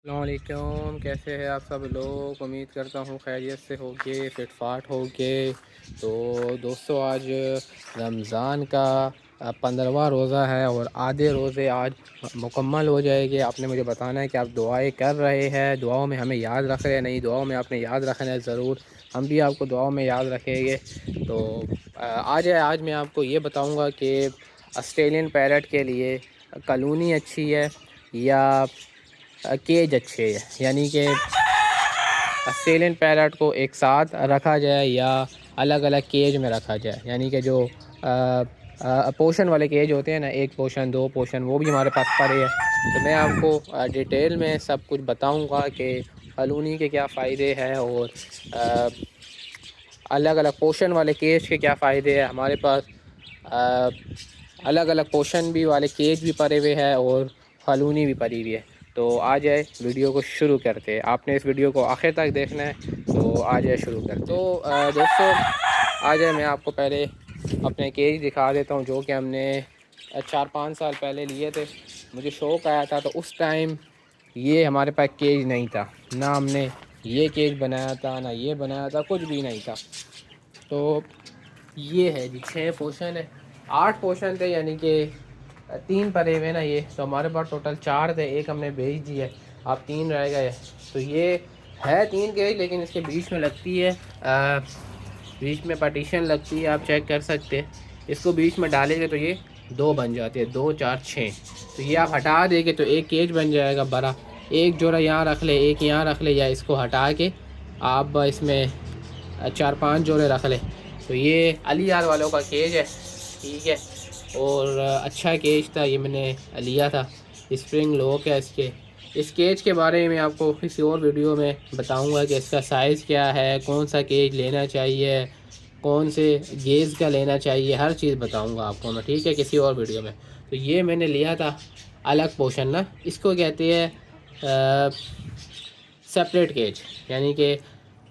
السلام علیکم، کیسے ہیں آپ سب لوگ؟ امید کرتا ہوں خیریت سے ہوگے، فٹ فاٹ ہوگے۔ تو دوستو، آج رمضان کا 15واں روزہ ہے اور آدھے روزے آج مکمل ہو جائے گی۔ آپ نے مجھے بتانا ہے کہ آپ دعائیں کر رہے ہیں، دعاؤں میں ہمیں یاد رکھ رہے ہیں، نہیں دعاؤں میں آپ نے یاد رکھنا ہے ضرور، ہم بھی آپ کو دعاؤں میں یاد رکھیں گے۔ تو آج میں آپ کو یہ بتاؤں گا کہ آسٹریلین پیرٹ کے لیے کالونی اچھی ہے یا کیج اچھے ہے، یعنی کہ آسٹریلین پیرٹ کو ایک ساتھ رکھا جائے یا الگ الگ کیج میں رکھا جائے، یعنی کہ جو پوشن والے کیج ہوتے ہیں نا، ایک پوشن دو پوشن، وہ بھی ہمارے پاس پڑے ہیں۔ تو میں آپ کو ڈیٹیل میں سب کچھ بتاؤں گا کہ کالونی کے کیا فائدے ہیں اور الگ الگ پوشن والے کیج کے کیا فائدے ہیں۔ ہمارے پاس الگ الگ پوشن بھی والے کیج بھی پڑے ہوئے ہیں اور کالونی بھی پڑی ہوئی ہے۔ تو آ جائے ویڈیو کو شروع کرتے ہیں، آپ نے اس ویڈیو کو آخر تک دیکھنا ہے، تو آ جائے شروع کرتے۔ تو دوستو، آ جائے میں آپ کو پہلے اپنے کیج دکھا دیتا ہوں جو کہ ہم نے 4-5 سال پہلے لیے تھے۔ مجھے شوق آیا تھا تو اس ٹائم یہ ہمارے پاس کیج نہیں تھا، نہ ہم نے یہ کیج بنایا تھا نہ یہ بنایا تھا، کچھ بھی نہیں تھا۔ تو یہ ہے جی 6 پوشن ہے، 8 پوشن تھے، یعنی کہ 3 پڑے ہوئے نا یہ، تو ہمارے پاس ٹوٹل 4 تھے، ایک ہم نے بیچ دی ہے، اب 3 رہ گئے۔ تو یہ ہے 3 کیج، لیکن اس کے بیچ میں لگتی ہے بیچ میں پارٹیشن لگتی ہے، آپ چیک کر سکتے ہیں۔ اس کو بیچ میں ڈالیں گے تو یہ 2 بن جاتے ہیں، 2 4 6۔ تو یہ آپ ہٹا دیں گے تو ایک کیج بن جائے گا بڑا، ایک جوڑا یہاں رکھ لے، ایک یہاں رکھ لے، یا اس کو ہٹا کے آپ اس میں 4-5 جوڑے رکھ لیں۔ تو یہ علی یار والوں کا کیج ہے، ٹھیک ہے، اور اچھا کیج تھا، یہ میں نے لیا تھا، اسپرنگ لوک ہے اس کے۔ اس کیج کے بارے میں آپ کو کسی اور ویڈیو میں بتاؤں گا کہ اس کا سائز کیا ہے، کون سا کیج لینا چاہیے، کون سے گیز کا لینا چاہیے، ہر چیز بتاؤں گا آپ کو میں، ٹھیک ہے، کسی اور ویڈیو میں۔ تو یہ میں نے لیا تھا الگ پوشن نا، اس کو کہتے ہیں سپریٹ کیج، یعنی کہ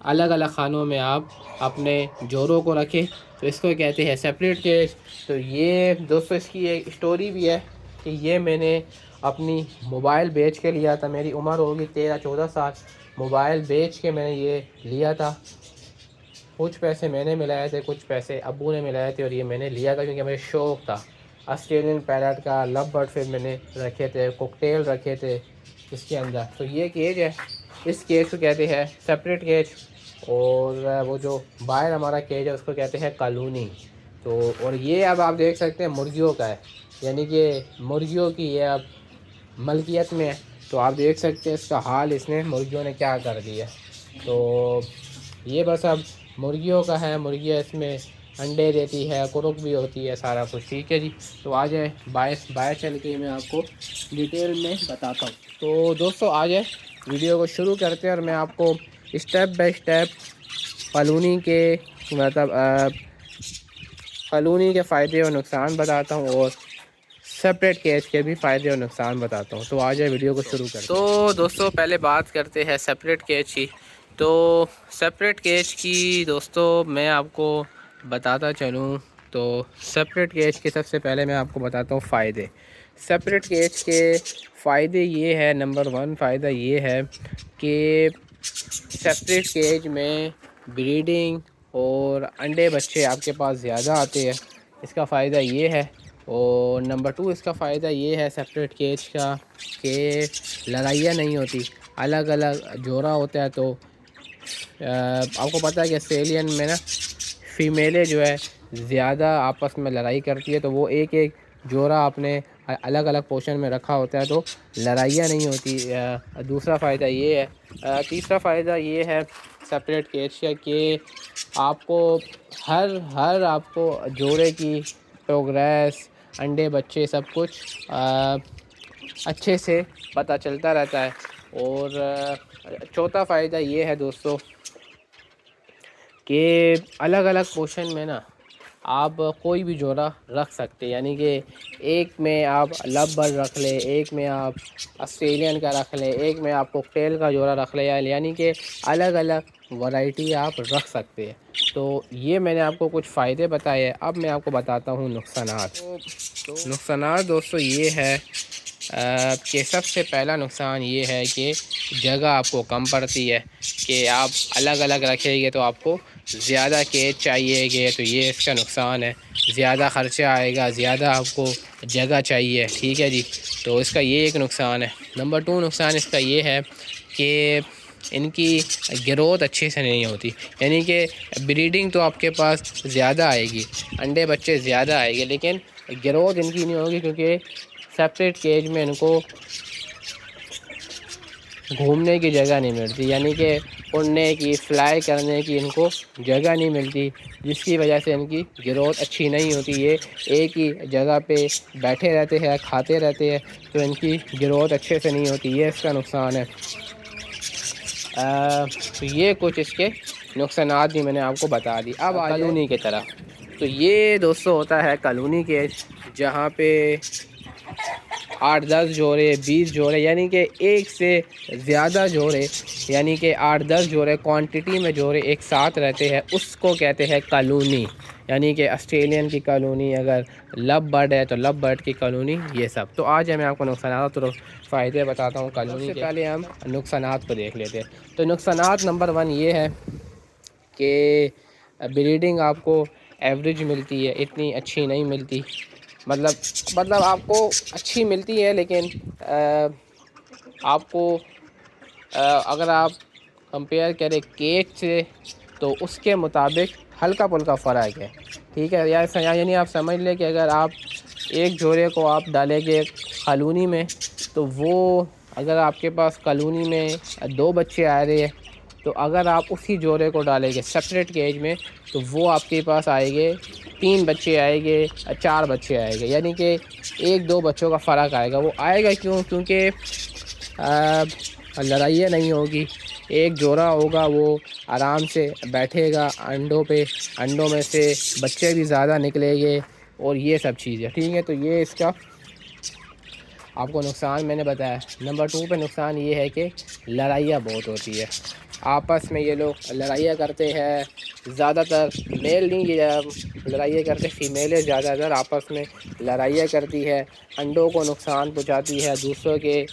الگ الگ خانوں میں آپ اپنے جوڑوں کو رکھیں، تو اس کو کہتے ہیں سپریٹ کیج۔ تو یہ دوستو اس کی ایک اسٹوری بھی ہے کہ یہ میں نے اپنی موبائل بیچ کے لیا تھا، میری عمر ہوگی 13-14 سال، موبائل بیچ کے میں نے یہ لیا تھا۔ کچھ پیسے میں نے ملائے تھے، کچھ پیسے ابو نے ملائے تھے، اور یہ میں نے لیا تھا کیونکہ میرے شوق تھا آسٹریلین پیرٹ کا۔ لو برڈ پھر میں نے رکھے تھے، کوکٹیل رکھے تھے اس کے اندر۔ تو یہ کیج ہے، اس کیج کو کہتے ہیں سپریٹ کیج، اور وہ جو باہر ہمارا کیج ہے اس کو کہتے ہیں کالونی۔ تو اور یہ اب آپ دیکھ سکتے ہیں مرغیوں کا ہے، یعنی کہ مرغیوں کی یہ اب ملکیت میں ہے۔ تو آپ دیکھ سکتے ہیں اس کا حال اس نے مرغیوں نے کیا کر دیا۔ تو یہ بس اب مرغیوں کا ہے، مرغیاں اس میں انڈے دیتی ہے، کرک بھی ہوتی ہے، سارا کچھ، ٹھیک ہے جی۔ تو آ جائے باہر چل کے میں آپ کو ڈیٹیل میں بتاتا ہوں۔ تو دوستو آ جائے ویڈیو کو شروع کرتے ہیں، اور میں آپ کو اسٹیپ بائی اسٹیپ کالونی کے مطلب کالونی کے فائدے اور نقصان بتاتا ہوں، اور سپریٹ کیج کے بھی فائدے اور نقصان بتاتا ہوں۔ تو آ جائے ویڈیو کو شروع کرتے ہیں۔ تو دوستو پہلے بات کرتے ہیں سپریٹ کیج کی۔ تو سپریٹ کیج کی دوستو میں آپ کو بتاتا چلوں، تو سپریٹ کیج کے سب سے پہلے میں آپ کو بتاتا ہوں فائدے۔ سپریٹ کیج کے فائدے یہ ہے، نمبر 1 فائدہ یہ ہے کہ سپریٹ کیج میں بریڈنگ اور انڈے بچے آپ کے پاس زیادہ آتے ہیں، اس کا فائدہ یہ ہے۔ اور نمبر 2 اس کا فائدہ یہ ہے سپریٹ کیج کا کہ لڑائیاں نہیں ہوتی، الگ الگ جوڑا ہوتا ہے۔ تو آپ کو پتہ ہے کہ آسٹریلین میں نا فیمیلیں جو ہے زیادہ آپس میں لڑائی کرتی ہے، تو وہ ایک ایک جوڑا اپنے الگ الگ پوشن میں رکھا ہوتا ہے، تو لڑائیاں نہیں ہوتی۔ دوسرا فائدہ یہ ہے۔ تیسرا فائدہ یہ ہے سپریٹ کیج کا کہ آپ کو ہر آپ کو جوڑے کی پروگریس، انڈے بچے سب کچھ اچھے سے پتہ چلتا رہتا ہے۔ اور چوتھا فائدہ یہ ہے دوستو کہ الگ الگ پوشن میں نا آپ کوئی بھی جوڑا رکھ سکتے، یعنی کہ ایک میں آپ لو برڈ رکھ لیں، ایک میں آپ آسٹریلین کا رکھ لیں، ایک میں آپ کوکٹیل کا جوڑا رکھ لیں، یعنی کہ الگ الگ ورائٹی آپ رکھ سکتے ہیں۔ تو یہ میں نے آپ کو کچھ فائدے بتائے، اب میں آپ کو بتاتا ہوں نقصانات۔ تو نقصانات دوستو یہ ہے کہ سب سے پہلا نقصان یہ ہے کہ جگہ آپ کو کم پڑتی ہے، کہ آپ الگ الگ رکھیں گے تو آپ کو زیادہ کیج چاہیے گے، تو یہ اس کا نقصان ہے۔ زیادہ خرچہ آئے گا، زیادہ آپ کو جگہ چاہیے، ٹھیک ہے جی، تو اس کا یہ ایک نقصان ہے۔ نمبر 2 نقصان اس کا یہ ہے کہ ان کی گروتھ اچھے سے نہیں ہوتی، یعنی کہ بریڈنگ تو آپ کے پاس زیادہ آئے گی، انڈے بچے زیادہ آئے گے، لیکن گروتھ ان کی نہیں ہوگی، کیونکہ سپریٹ کیج میں ان کو گھومنے کی جگہ نہیں ملتی، یعنی کہ اڑنے کی، فلائی کرنے کی ان کو جگہ نہیں ملتی، جس کی وجہ سے ان کی گروتھ اچھی نہیں ہوتی۔ یہ ایک ہی جگہ پہ بیٹھے رہتے ہیں، کھاتے رہتے ہیں، تو ان کی گروتھ اچھے سے نہیں ہوتی، یہ اس کا نقصان ہے۔ تو یہ کچھ اس کے نقصانات بھی میں نے آپ کو بتا دی۔ اب کالونی کی طرف، تو یہ دوستو ہوتا ہے کالونی کیج، جہاں پہ 8-10 جوڑے، 20 جوڑے، یعنی کہ ایک سے زیادہ جوڑے، یعنی کہ 8-10 جوڑے کوانٹٹی میں جوڑے ایک ساتھ رہتے ہیں، اس کو کہتے ہیں کالونی، یعنی کہ آسٹریلین کی کالونی، اگر لو برڈ ہے تو لو برڈ کی کالونی، یہ سب۔ تو آج میں آپ کو نقصانات اور فائدے بتاتا ہوں کالونی کے۔ سب سے پہلے ہم نقصانات کو دیکھ لیتے ہیں۔ تو نقصانات نمبر 1 یہ ہے کہ بریڈنگ آپ کو ایوریج ملتی ہے، اتنی اچھی نہیں ملتی، مطلب آپ کو اچھی ملتی ہے، لیکن آپ کو اگر آپ کمپیئر کریں کیج سے تو اس کے مطابق ہلکا پھلکا فرق ہے، ٹھیک ہے، یعنی آپ سمجھ لیں کہ اگر آپ ایک جوڑے کو آپ ڈالیں گے کالونی میں، تو وہ اگر آپ کے پاس کالونی میں 2 بچے آ رہے ہیں، تو اگر آپ اسی جوڑے کو ڈالیں گے سپریٹ کیج میں، تو وہ آپ کے پاس آئے گے 3 بچے آئے گے، 4 بچے آئے گے، یعنی کہ 1-2 بچوں کا فرق آئے گا۔ وہ آئے گا کیوں؟ کیونکہ لڑائیاں نہیں ہوگی، ایک جوڑا ہوگا، وہ آرام سے بیٹھے گا انڈوں پہ، انڈوں میں سے بچے بھی زیادہ نکلیں گے، اور یہ سب چیزیں، ٹھیک ہے۔ تو یہ اس کا آپ کو نقصان میں نے بتایا۔ نمبر 2 پہ نقصان یہ ہے کہ لڑائیاں بہت ہوتی ہے، آپس میں یہ لوگ لڑائیاں کرتے ہیں، زیادہ تر میل نہیں لڑائیاں کرتے، فیمیلیں زیادہ تر آپس میں لڑائیاں کرتی ہے، انڈوں کو نقصان پہنچاتی ہے، دوسروں کے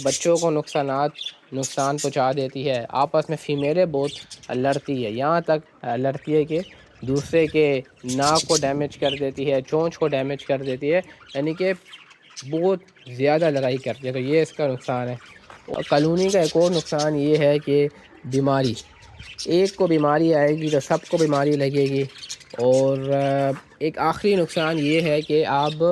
بچوں کو نقصان پہنچا دیتی ہے، آپس میں فیمیلیں بہت لڑتی ہے، یہاں تک لڑتی ہے کہ دوسرے کے ناک کو ڈیمیج کر دیتی ہے، چونچ کو ڈیمیج کر دیتی ہے، یعنی کہ بہت زیادہ لڑائی کرتی ہے، تو یہ اس کا نقصان ہے۔ اور کالونی کا ایک اور نقصان یہ ہے کہ بیماری، ایک کو بیماری آئے گی تو سب کو بیماری لگے گی۔ اور ایک آخری نقصان یہ ہے کہ آپ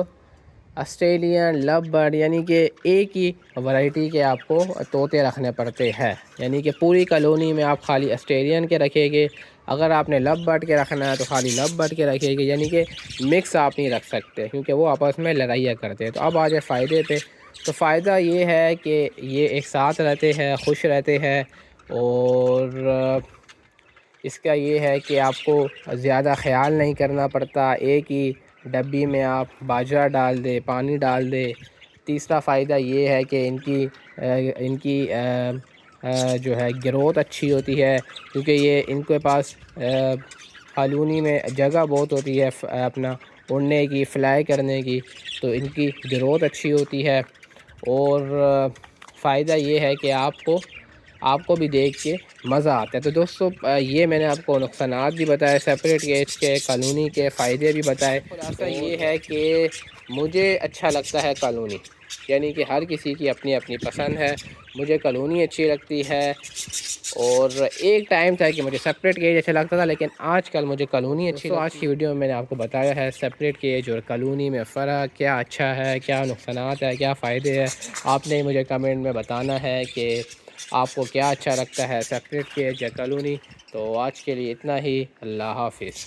آسٹریلین لو برڈ، یعنی کہ ایک ہی ورائٹی کے آپ کو طوطے رکھنے پڑتے ہیں، یعنی کہ پوری کالونی میں آپ خالی آسٹریلین کے رکھیں گے، اگر آپ نے لو برڈ کے رکھنا ہے تو خالی لو برڈ کے رکھیں گے، یعنی کہ مکس آپ نہیں رکھ سکتے، کیونکہ وہ آپس میں لڑائیاں کرتے ہیں۔ تو اب آ جائے فائدے پہ، تو فائدہ یہ ہے کہ یہ ایک ساتھ رہتے ہیں، خوش رہتے ہیں، اور اس کا یہ ہے کہ آپ کو زیادہ خیال نہیں کرنا پڑتا، ایک ہی ڈبی میں آپ باجرہ ڈال دے، پانی ڈال دے۔ تیسرا فائدہ یہ ہے کہ ان کی جو ہے گروتھ اچھی ہوتی ہے، کیونکہ یہ ان کے پاس کالونی میں جگہ بہت ہوتی ہے اپنا اڑنے کی، فلائی کرنے کی، تو ان کی گروتھ اچھی ہوتی ہے۔ اور فائدہ یہ ہے کہ آپ کو بھی دیکھ کے مزہ آتا ہے۔ تو دوستو یہ میں نے آپ کو نقصانات بھی بتائے سپریٹ کیج کے، کالونی کے فائدے بھی بتائے۔ خلاصہ یہ ہے کہ مجھے اچھا لگتا ہے کالونی، یعنی کہ ہر کسی کی اپنی اپنی پسند ہے، مجھے کالونی اچھی لگتی ہے، اور ایک ٹائم تھا کہ مجھے سپریٹ کیج اچھا لگتا تھا، لیکن آج کل مجھے کالونی اچھی لگتی ہے۔ آج کی ویڈیو میں نے آپ کو بتایا ہے سپریٹ کیج اور کالونی میں فرق، کیا اچھا ہے، کیا نقصانات ہے، کیا فائدے ہیں۔ آپ نے مجھے کمنٹ میں بتانا ہے کہ آپ کو کیا اچھا لگتا ہے، سپریٹ کیج یا کالونی۔ تو آج کے لیے اتنا ہی، اللہ حافظ۔